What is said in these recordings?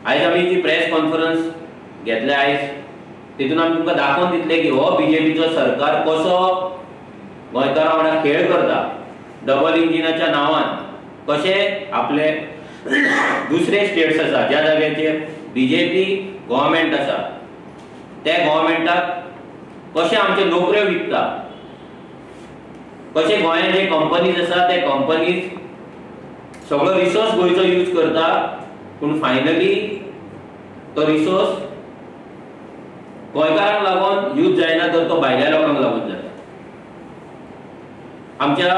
आयज आमी जी press conference घेतले आयज तितून आमी तुमकां दाखोवन दितले की हो बीजेपीचो सरकार कसो गोंयकारां वांगडा खेळ करता, डबल इंजिनाच्या नांवान कशे आपले दुसरे स्टेट्स आसा ज्या जाग्याचेर बीजेपी गव्हर्नमेंट आसा त्या गव्हर्नमेंटाक कशे आमचे नोकऱ्यो विकता, कशे गोंयांत जे कंपनीज आसा ते कंपनीज सगळो रिसोर्स गोंयचो यूज करता पूण फायनली तो रिसोर्स गोंयकारांक लागून यूज जायना तर तो भायल्या लोकांक लागून जाता। आमच्या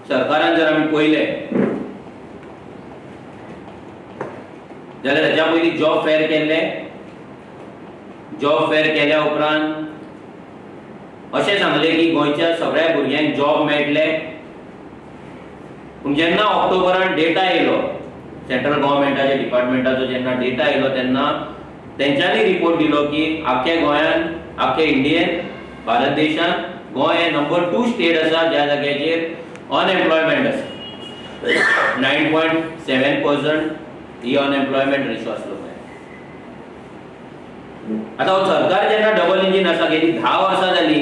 सरकारान जर आमी पळयले जाल्यार हेच्या पयलीं जॉब फेअर केल्ले, जॉब फेअर केल्या उपरांत अशें सांगले की गोंयच्या सगळ्या भुरग्यांक जॉब मेळटले, पूण जेन्ना ऑक्टोबरान डेटा येयलो सेंट्रल गव्हर्नमेंटाच्या डिपार्टमेंटाचो जेन्ना डेटा येयलो तेन्ना तेंच्यांनी रिपोर्ट दिलो की आख्या गोंयान आख्या इंडियेन भारत देशान गोंय हे नंबर 2 स्टेट आसा ज्या जाग्याचेर अनएम्प्लॉयमेंट आसा। 9.7% ही अनएम्प्लॉयमेंट रेशो आसलो। आता हो सरकार जेन्ना डबल इंजिन आसा गेली 10 वर्सां जाली,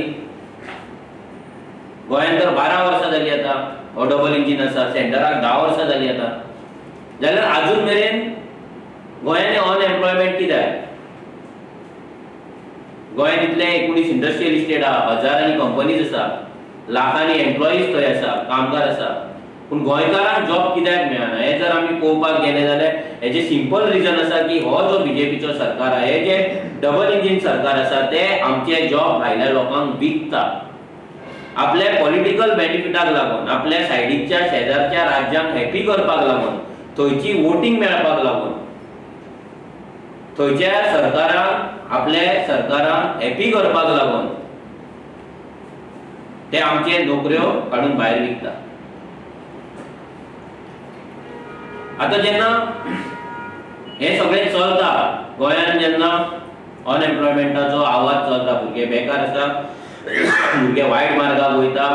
गोंयांत तर 12 वर्सां जाली आता हो डबल इंजिन आसा, सेंटराक 10 वर्सां जाली आता, जाल्यार अजून मेरेन गोंयांत अनएम्प्लॉयमेंट कित्याक? गोंयांत इतले 19 इंडस्ट्रियल इस्टेट आहा, हजारांनी कंपनीज आसा, लाखांनी एम्प्लॉईज थंय आसा, कामगार आसा, पूण गोंयकारांक जॉब कित्याक मेळना? हे जर आमी पळोवपाक गेले जाल्यार हेचे सिंपल रिजन आसा की हो जो बीजेपीचो सरकार आहा, हे जे डबल इंजिन सरकार आसा ते आमचे जॉब भायल्या लोकांक विकता आपल्या पॉलिटिकल बेनिफिटाक लागून, आपल्या सायडीच्या शेजारच्या राज्यांक हॅपी करपाक लागून, थंयची वोटिंग मेळपाक लागून, थंयच्या सरकाराक आपल्या सरकाराक हॅपी करपाक लागून ते आमचे नोकऱ्यो काडून भायर विकता। आता जेन्ना हे सगळे चलता गोंयांत, जेन्ना अनएम्प्लॉयमेंटाचो आवाज चलता, भुरगे बेकार आसा, भुरगे वायट मार्गाक वयता,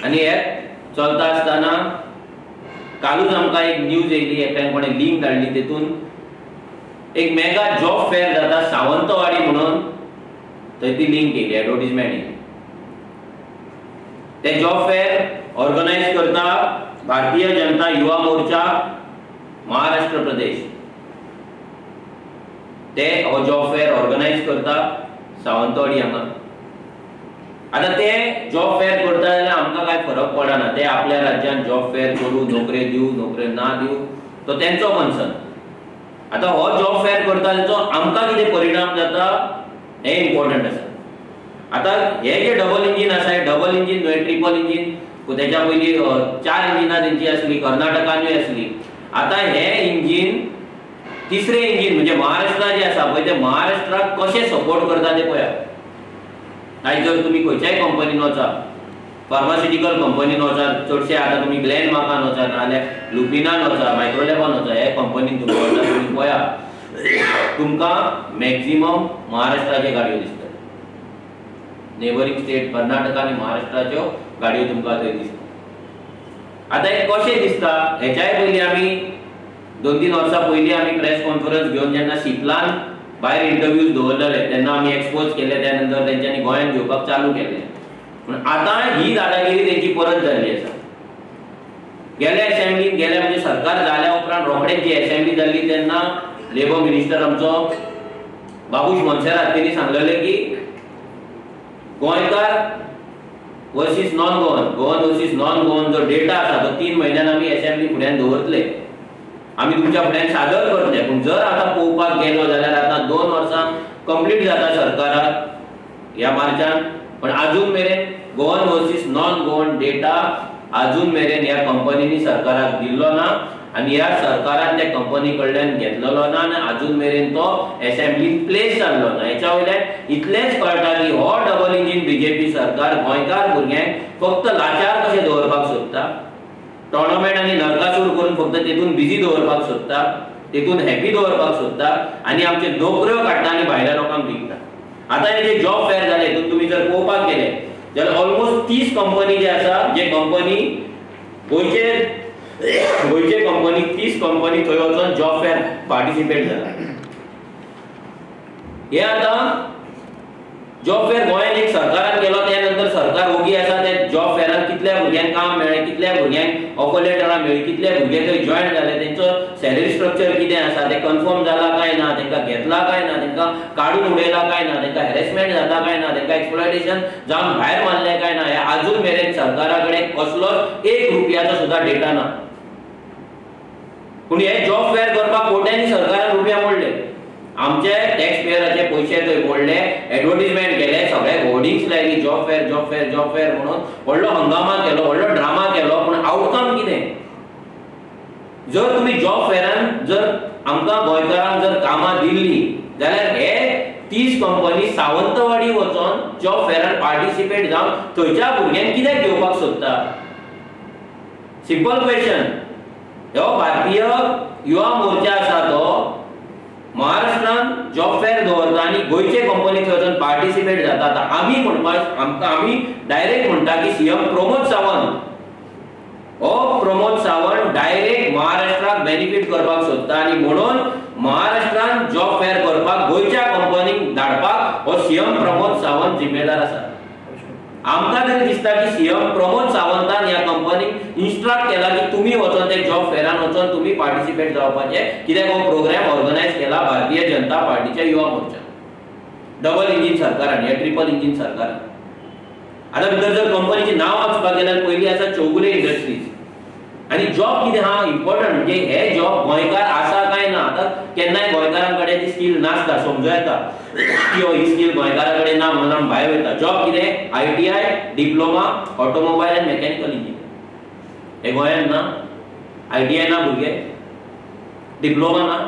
आनी हे चलता आसतना कालूच आमकां एक न्यूज येयली, एकट्यान कोणे लिंक धाडली, तेतून एक मेगा जॉब फेअर जाता सावंतवाडी म्हणून, थंय ती लिंक येयली, एडवर्टिजमेंट येयली। ते जॉब फेअर ऑर्गनायज करता भारतीय जनता युवा मोर्चा महाराष्ट्र प्रदेश, ते हो जॉब फेअर ऑर्गनायज करता सावंतवाडी हांगा। आता ते जॉब फेअर करता जाल्यार आमकां काय फरक पडना, ते आपल्या राज्यात जॉब फेअर करू, नोकऱ्यो दिवू, नोकऱ्यो ना दिवू, तो तेंचो कन्सर्न। आता हो जॉब फेअर करता तेचो आमकां कितें परिणाम जाता हे इम्पॉर्टंट आसा। आता हे जे डबल इंजिन आसा, हे डबल इंजिन न्हय, ट्रिपल इंजिन, तेच्या पयलीं 4 इंजिनां तेंची आसली, कर्नाटकानूय आसली। आता हे इंजिन तिसरे इंजिन म्हणजे महाराष्ट्र जे आसा पळय, ते महाराष्ट्राक कशे सपोर्ट करता ते पळयात। आयज जर तुमी खंयच्याय कंपनीन वचा, फार्मास्युटिकल कंपनीन वचा, चडशे आता तुमी ग्लेनमार्कान वचा, नाजाल्यार लुपिनान वचा, मायक्रोलॅबान वचा, हे कंपनीन तुमी वचा, तुमी पळया तुमकां मॅक्झिमम महाराष्ट्राचे गाडयो दिसतात। नेबरिंग स्टेट कर्नाटक आनी महाराष्ट्राच्यो गाडयो तुमकां थंय दिसता। आता हे कशें दिसता हेच्याय पयलीं आमी 2-3 वर्सां पयलीं आमी प्रेस कॉन्फरन्स घेवन जेन्ना सिपलान भायर इंटरव्यूज दवरलेले तेन्ना आमी एक्सपोज केले, त्या नंतर तेंच्यांनी गोंयांत घेवपाक चालू केले, पूण आतां ही दादागिरी तेंची परत जाल्ली आसा। गेल्या असेंब्लीन गेले म्हणजे सरकार जाल्या उपरांत रोखडेच जी असेंब्ली जाल्ली तेन्ना लेबर मिनिस्टर आमचो बाबूश मोन्सेरात तेणी सांगलेले की गोंयकार versus non Goan, Goan versus non Goan जो डेटा आसा तो 3 म्हयन्यान आमी असेंब्ली फुड्यान दवरतले, आमी तुमच्या फुड्यान सादर करतले। पूण जर आतां पळोवपाक गेलो जाल्यार आतां 2 वर्सां कंप्लीट जाता सरकाराक ह्या मार्चान, पण अजून मेरेन Goan versus non Goan data अजून मेरेन ह्या कंपनीनी सरकाराक दिल्लो ना, आनी ह्या सरकारान त्या कंपनी कडल्यान घेतलेलो ना, आनी अजून मेरेन तो असेंब्लीन प्लेस जाल्लो ना। हेच्या वयल्यान इतलेंच कळटा की हो डबल इंजिन बीजेपी सरकार गोंयकार भुरग्यांक फक्त लाचार कशें दवरपाक सोदता, टोर्नामेंट आनी नरकासूर करून फक्त तेतून बिजी दवरपाक सोदता, तेतून हॅपी दवरपाक सोदता, आनी आमचे नोकऱ्यो काडटा आनी भायल्या लोकांक विकता। आता हे जे जॉब फेअर जाले हितून तुमी जर पळोवपाक गेले जाल्यार ऑलमोस्ट 30 कंपनी जे आसा, जे कंपनी गोंयचे गोयचे कंपनी 30 कंपनी थंय वचून जॉब फेअर पार्टिसिपेट जाला. हे आता जॉब फेअर गोंयांत एक सरकारान केलो, त्या नंतर सरकार ओगी आसा ते जॉब फेअरान कितल्या भुरग्यांक काम मेळ्ळें, कितल्या भुरग्यांक ऑफर लेटरां मेळ्ळी, कितले भुरगे थंय जॉइन जाले, तेंचो सॅलरी स्ट्रक्चर कितें आसा, ते कन्फर्म जाला काय ना, तेंकां घेतला काय ना, तेंकां काडून उडयला काय ना, तेंकां हॅरेसमेंट जाता काय ना, तेंकां एक्सप्लॉयटेशन जावन भायर मारले काय ना, हे अजून मेरेन सरकारा कडेन कसलोच 1 रुपयाचो सुद्धा डेटा ना. पूण हे जॉब फेअर करपाक कोट्यांनी सरकारान रुपया मोडले. आमचे टॅक्स पेयराचे पैसे थंय मोडले, एडवर्टिजमेंट केले, सगळे होर्डिंग्स लायली job fair job fair job fair म्हणून व्हडलो हंगामा केलो, व्हडलो ड्रामा केलो. पूण आउटकम कितें? जर तुम्ही जॉब फेअरान जर आमकां गोंयकारांक जर कामां दिल्ली जाल्यार हे 30 कंपनी सावंतवाडी वचून जॉब फेअरान पार्टिसिपेट जावन थंयच्या भुरग्यांक कित्याक घेवपाक सोदता? Simple question. ह्यो भारतीय युवा मोर्चा आसा तो महाराष्ट्रान जॉब फेअर दवरता आनी गोयचे कंपनी थंय वचून पार्टिसिपेट जाता. आतां आमी म्हणपाक आमी डायरेक्ट म्हणटा की सीएम प्रमोद सावंत हो प्रमोद सावंत डायरेक्ट महाराष्ट्राक बेनिफिट करपाक सोदता आनी म्हणून महाराष्ट्रान जॉब फेअर करपाक गोयच्या कंपनीक धाडपाक हो सीएम प्रमोद सावंत जिम्मेदार आसा. आमकां तरी दिसता की सीएम प्रमोद सावंतान ह्या कंपनीक इन्स्ट्रक्ट केला की तुम्ही वचून ते जॉब फेअरान वचून तुम्ही पार्टिसिपेट जावपाचे, कित्याक हो प्रोग्राम ऑर्गनायज केला भारतीय जनता पार्टीच्या युवा मोर्चा डबल इंजिन सरकारान, हे ट्रिपल इंजिन सरकारान. आता भितर जर कंपनीचे नाव वाचपाक गेल्यार पयली आसा चौगुले इंडस्ट्रीज. आणि जॉब कितें हा इम्पॉर्टंट म्हणजे हे जॉब गोंयकार आसा काय ना. आता केन्नाय गोंयकारांकडे ती स्किल नासता, समजूं येता की ही स्किल गोंयकारांकडे ना म्हणून आमी भायर वयता. जॉब कितें? ITI diploma automobile end mechanical engineer. हे गोंयांत ना. ITI ना भुरगे, डिप्लोमा ना,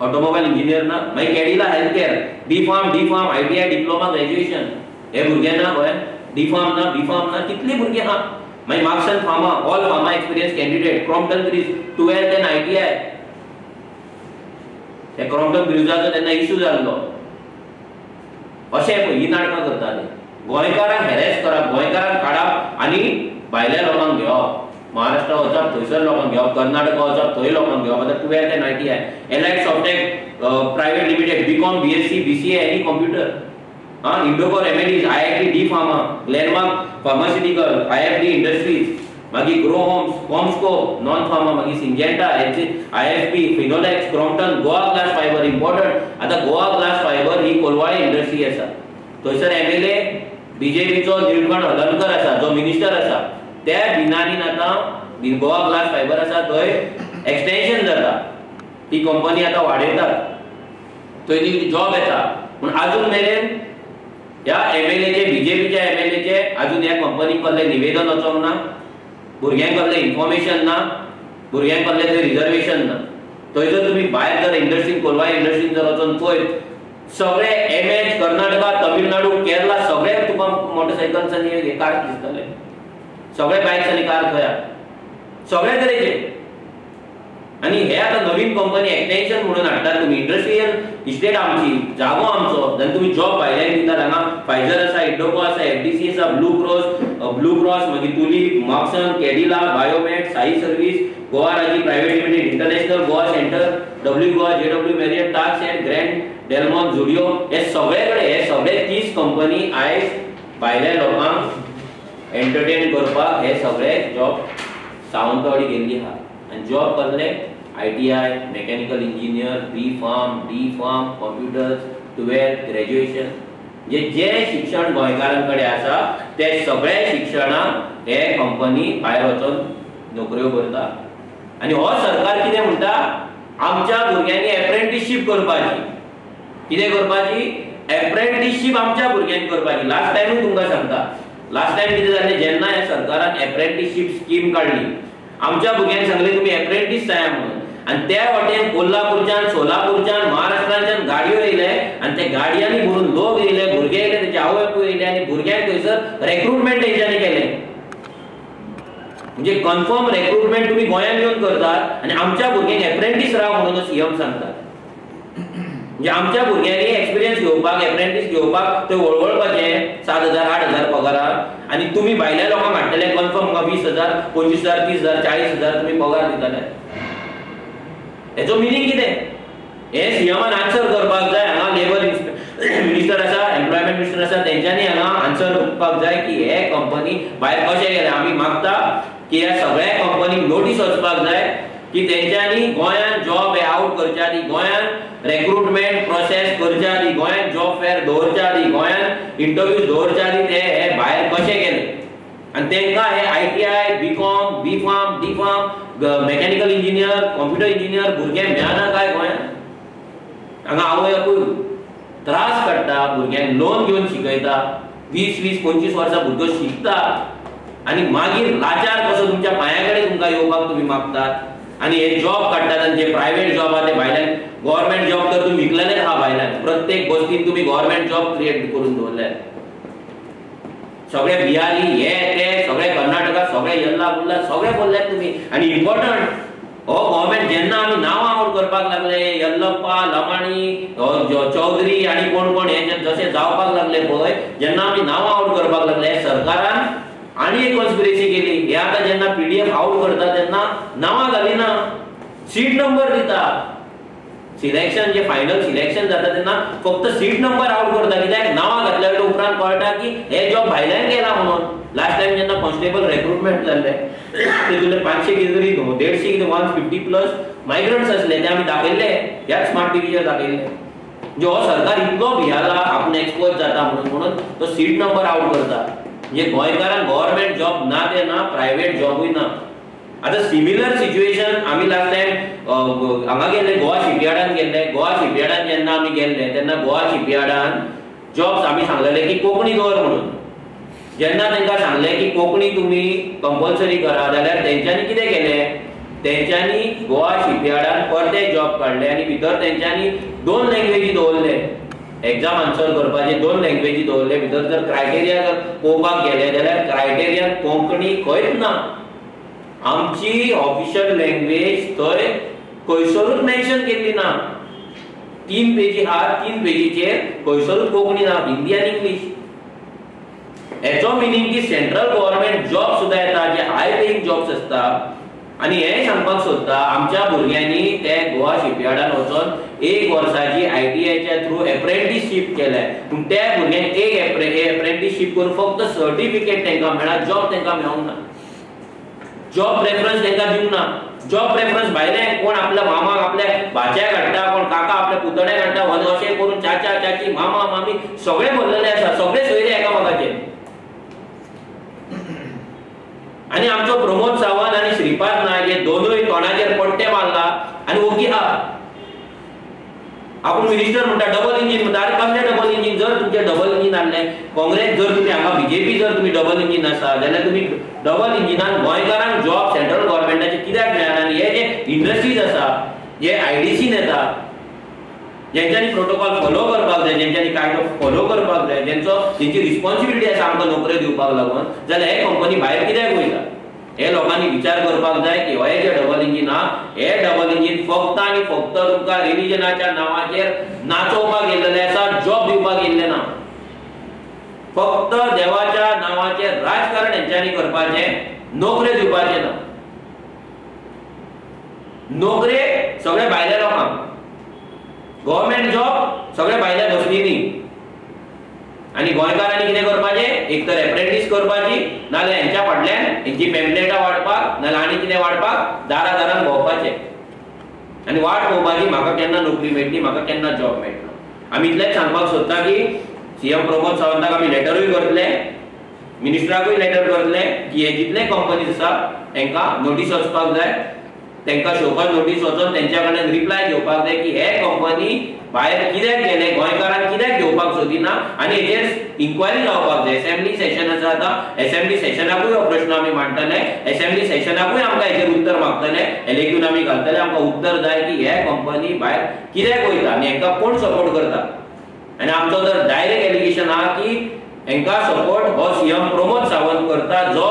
ऑटोमोबाईल इंजिनियर ना, मागीर Cadila health care D pharm ITI diploma graduation हे भुरगे ना गोंयांत. डी फार्म ना, कितले भुरगे हा. मागीर marks end pharma all pharma experience candidate Crompton bridge 12th and ITI. हे क्रॉम्प्टन ब्रिजाचो तेन्ना इश्यू जाल्लो. अशें ही नाटकां करताले. गोंयकारांक हॅरेस करप, गोंयकारांक काडप आनी भायल्या लोकांक घेवप. महाराष्ट्रा वचप थंयसर लोकांक घेवप, कर्नाटका वचप थंय लोकांक घेवप. आतां 12th and ITI Elite Softtech private limited BCom BSc BCA any computer, Indocore MLEs IIT D pharma, Glenmark pharmaceutical, IFD industries, मागीर grow homes, CommScope non pharma, मागीर Syngenta IFP Finolex, Crompton, Goa glass fibre important. आता गोवा ग्लास फायबर ही कोलवाळे industry आसा. थंयसर MLA BJPचो Nilkanth Halarnkar आसा जो minister आसा. त्या बिनानीन आता गोवा ग्लास फायबर आसा थंय एक्सटेन्शन जाता. ती कंपनी आता वाडयतात, थंय जॉब येता. पूण अजून मेरेन ह्या MLAचे BJPच्या MLAचे अजून ह्या कंपनीक कसले निवेदन वचोंक ना, भुरग्यांक कसले इन्फॉर्मेशन ना, भुरग्यांक कसले थंय रिजर्वेशन ना. थंय जर तुम्ही भायर जर इंडस्ट्रीन कोलवाळे इंडस्ट्रीन जर वचोन पळयत सगळे MS कर्नाटका, तमिळनाडू, केरला सगळे तुका मोटरसायकल्सांनी हे कार दिसतले. सगळे बायक्स आनी कार थंय सगळे तरेचे. आणि हे आता नवीन कंपनी एक्सटेन्शन म्हणून हाडटात तुम्ही. इंडस्ट्रियल इस्टेट आमची, जागो आमचो, जाल्यार तुम्ही जॉब भायल्यान दितात. हांगा फायझर आसा, इंडोको आसा, FDC आसा, ब्लू क्रॉस मागीर Tulip, Marksans, Cadila, Biomet, Sai service, Goa Raji private limited, international Goa centre, W Goa, JW Marriott, टास्क एंड ग्रँड डेलमॉन, झुडिओ, हे सगळेकडे हे सगळे 30 कंपनी आयज भायल्या लोकांक एंटरटेन करपाक हे सगळे जॉब सावंतवाडी गेल्ली आहा. आणि जॉब कसले? ITI mechanical engineer, B Farm, D Farm, computers, 12th graduation. जे शिक्षण गोंयकारांकडे आसा ते सगळे शिक्षणाक हे कंपनी भायर वचून नोकऱ्यो करता. आणि हो सरकार कितें म्हणटा? आमच्या भुरग्यांनी एप्रेंटिसशीप करपाची. कितें करपाची? एप्रेंटिसशीप आमच्या भुरग्यांनी करपाची. लास्ट टायमूय तुमकां सांगता, लास्ट टायम कितें जालें, जेन्ना ह्या सरकारान एप्रेंटिसशीप स्कीम काडली, आमच्या भुरग्यांक सांगले तुम्ही एप्रेंटिस जाया म्हणून. आणि त्या वाटेन कोल्हापूरच्यान, सोलापूरच्यान, महाराष्ट्राच्यान गाडयो येयले आणि त्या गाडयांनी भरून लोक येयले, भुरगे येयले, त्याचे आवय बापूय येयले आणि भुरग्यांक थंयसर रिक्रुटमेंट तेंच्यांनी केलें. म्हणजे कन्फर्म रिक्रुटमेंट तुम्ही गोंयांत येवन करतात आणि आमच्या भुरग्यांक एप्रेंटिस राव म्हणून सीएम सांगतात. म्हणजे आमच्या भुरग्यांनी एक्सपिरियन्स घेवपाक, एप्रेंटिस घेवपाक थंय वळवळपाचें 7,000 8,000 पगाराक आणि तुम्ही भायल्या लोकांक हाडटले कन्फर्म 20,000 25,000 30,000 40,000 तुम्ही पगार दितले हेचो मिनिंग कितें हे सीएमान आन्सर करपाक जाय हांगा लेबर मिनिस्टर आसा एम्प्लॉयमेंट मिनिस्टर आसा तेंच्यांनी हांगा आन्सर करपाक जाय की हे कंपनी भायर कशें गेले आमी मागता की ह्या सगळ्या कंपनीक नोटीस वचपाक जाय की तेंच्यांनी गोंयान जॉब हे आउट करचे आदी गोंयान रिक्रुटमेंट प्रोसेस करचे आदी गोंयान जॉब फेअर दवरचे आदी गोंयान इंटरव्यूज दवरचे आदी ते हे भायर कशें गेले आणि तेंका हे ITI BCom B pharm D pharm mechanical engineer computer engineer भुरगे मेळना काय गोंयान हांगा आवय आपूय त्रास काडटा भुरग्यांक लोन घेवन शिकयता 20-25 वर्सां भुरगो शिकता आणि मागीर लाचार कसो तुमच्या पांयाकडे तुमकां येवपाक तुम्ही मागतात आणि हे जॉब काडटात आणि जे प्रायव्हेट जॉब आहा ते भायल्यान गव्हर्नमेंट जॉब तर तुम्ही विकलेलेच आहा भायल्यान प्रत्येक गोष्टीन तुम्ही गव्हर्नमेंट जॉब क्रिएट करून दवरले सगळे बिहारी हे ते सगळे कर्नाटका सगळे येल्ला गुल्ला सगळे बोलल्यात तुम्ही आणि इम्पॉर्टंट हो गव्हर्नमेंट जेन्ना आमी नांवां आउट करपाक लागले येल्लप्पा लमाणी चौधरी आणि कोण कोण हे जसे जावपाक लागले पळय जेन्ना आमी नांवां आउट करपाक लागले सरकारान आणि एक कॉन्स्पिरसी केली हे आता जेन्ना पीडीएफ आउट करता तेन्ना नांवां घालिना सीट नंबर दिता सिलेक्शन जे फायनल सिलेक्शन जाता तेन्ना फक्त सीट नंबर आउट करता कित्याक नांवां घातल्या उपरांत कळटा की हे जॉब भायल्यान गेला म्हणून लास्ट टाइम जेन्ना कॉन्स्टेबल रिक्रुटमेंट जाल्ले तेतुले 500 कितें तरी 150 कितें 150 प्लस मायग्रंट्स असले ते आमी दाखयल्ले ह्याच स्मार्ट टीव्हीचेर दाखयल्ले जो सरकार इतलो भियाला आपूण एक्सपोज जाता म्हणून तो सीट नंबर आउट करता म्हणजे गोंयकारांक गव्हर्नमेंट जॉब ना ते ना प्रायव्हेट जॉबूय ना आता सिमिलर सिच्युएशन आमी लास्ट टाइम हांगा गेल्ले गोवा शिपयार्डान गेल्ले गोवा शिपयार्डान जेन्ना आमी गेल्ले तेन्ना गोवा शिपयार्डान जॉब्स आमी सांगलेले की कोंकणी दवर म्हणून जेन्ना तांकां सांगले की कोंकणी तुम्ही कंपल्सरी करा जाल्यार तेंच्यांनी कितें केलें तेंच्यांनी गोवा शिपयार्डान परते जॉब काडले आनी भितर तेंच्यांनी 2 लँग्वेजी दवरले एग्जाम आन्सर करपाचे 2 लँग्वेजी दवरले भितर जर क्रायटेरिया जर पळोवपाक गेले जाल्यार क्रायटेरिया कोंकणी खंयच ना आमची ऑफिशियल लँग्वेज थंय खंयसरूच मेन्शन केल्ली ना 3 पेजी आहा 3 पेजीचेर खंयसरूच कोंकणी ना हिंदी आनी इंग्लीश हेचो मिनिंग की सेंट्रल गव्हर्नमेंट जॉब सुद्धा येता जे हाय पेइंग जॉब्स असता आणि हे सांगपाक सोदता आमच्या भुरग्यांनी ते गोवा शिपयार्डान वचून 1 वर्साची आयटीआयच्या थ्रू अप्रेंटिसशिप केले पूण त्या भुरग्यांक एक अप्रेंटिसशिप करून फक्त सर्टिफिकेट तांकां मेळ्ळा जॉब तांकां मेळूंक ना जॉब प्रेफरन्स तांकां दिवंक ना जॉब प्रेफरन्स भायले कोण आपल्या मामाक आपल्या भाच्याक हाडटा कोण काका आपल्या पुतण्याक हाडटा अशें करून चाचा चाची मामा मामी सगळे भरलेले आसा सगळे सोयरे एकामेकाचे आणि आमचो प्रमोद सावंत आणि श्रीपाद नायक हे दोनूय तोंडाचेर पट्टे मारला आणि ओगी हा आपण मिनिस्टर म्हणटा डबल इंजिन म्हणटा अरे कसले डबल इंजिन जर तुमचे डबल इंजिन आणले काँग्रेस जर तुम्ही हांगा बीजेपी जर तुम्ही डबल इंजिन आसा जाल्यार तुम्ही डबल इंजिनान गोंयकारांक जॉब सेंट्रल गव्हर्नमेंटाचे कित्याक मेळना आनी हे जे इंडस्ट्रीज आसा जे आयडीसीन येता जेंच्यांनी प्रोटोकॉल फॉलो करपाक जाय जेंच्यांनी कायदो फॉलो करपाक जाय जेंची रिस्पॉन्सिबिलिटी आसा आमकां नोकऱ्यो दिवपाक लागून जाल्यार हे कंपनी भायर कित्याक वयता हे लोकांनी विचार करपाक जाय की हे जे डबल इंजिन आहा हे डबल इंजिन फक्त आनी फक्त तुमकां रिलिजनाच्या नांवाचेर नाचोवपाक येयल्लें आसा जॉब दिवपाक येयल्लें ना फक्त देवाच्या नांवाचेर राजकारण हेंच्यांनी करपाचें नोकऱ्यो दिवपाचें ना नोकरे सगळे भायल्या लोकांक गव्हर्नमेंट जॉब सगळे भायल्या बसलींनी आणि गोंयकारांनी कितें करपाचें एक तर एप्रेंटीस करपाची नाल्यार हेंच्या फाटल्यान हेंची पॅम्पलेटां वाडपाक नाल्यार आनी कितें वाडपाक दारान भोंवपाचें आनी वाट पळोवपाची म्हाका केन्ना नोकरी मेळटली म्हाका केन्ना जॉब मेळटलो आमी इतलेंच सांगपाक सोदता की सीएम प्रमोद सावंताक आमी लेटरूय करतले मिनिस्टराकूय लेटर करतले की हे जितले कंपनीज आसा तांकां नोटीस वचपाक जाय तांकां शोकत नोटीस वचोन तेंच्या कडल्यान रिप्लाय घेवपाक जाय की हे कंपनी भायर कित्याक गेले गोंयकारांक कित्याक घेवपाक सोदिना आनी हेजेर इन्क्वायरी जावपाक जाय असेंब्ली सेशन आसा आतां असेंब्ली सेशनाकूय हो प्रश्न आमी मांडटले असेंब्ली सेशनाकूय आमकां हेजेर उत्तर मागतले लेखून आमी घालतले आमकां उत्तर जाय की हे कंपनी भायर कित्याक वयता आनी हेंकां कोण सपोर्ट करता आनी आमचो जर डायरेक्ट एलिगेशन आहा की हेंका सपोर्ट हो सीएम प्रमोद सावंत करता, जो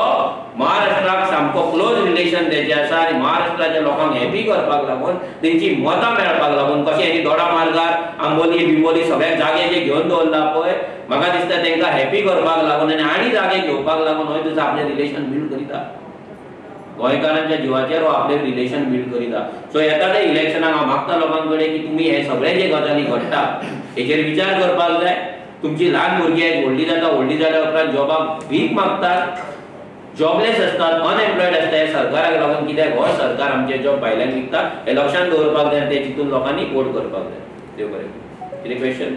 महाराष्ट्राक सामको क्लोज रिलेशन तेजे आसा आनी महाराष्ट्राच्या लोकांक हॅपी करपाक लागून तेंची मतां मेळपाक लागून कशें हेणी दोडा मार्गार आंबोली बिंबोली सगळे जागे जे घेवन दवरला पळय, म्हाका दिसता तेंका हॅपी करपाक लागून आनी जागे घेवपाक लागून हो दिसा आपले रिलेशन बिल्ड करिता, गोंयकारांच्या जिवाचेर हो आपले रिलेशन बिल्ड करिता. सो येता ते इलेक्शनाक हांव मागता लोकां कडेन की तुमी हे सगळे जे गजाली घडटा हेचेर विचार करपाक जाय. तुमची ल्हान भुरगीं आहेत, व्हडली जाल्या उपरांत जॉबाक भीक मागतात, जॉबलेस असतात, अनएम्प्लॉयड असतात, हे सरकाराक लागून कित्याक हो सरकार आमचे जॉब भायल्यान विकता हे लक्षांत दवरपाक जाय. ते चिंतून लोकांनी वोट करपाक जाय. देव बरें. कितें क्वेश्चन?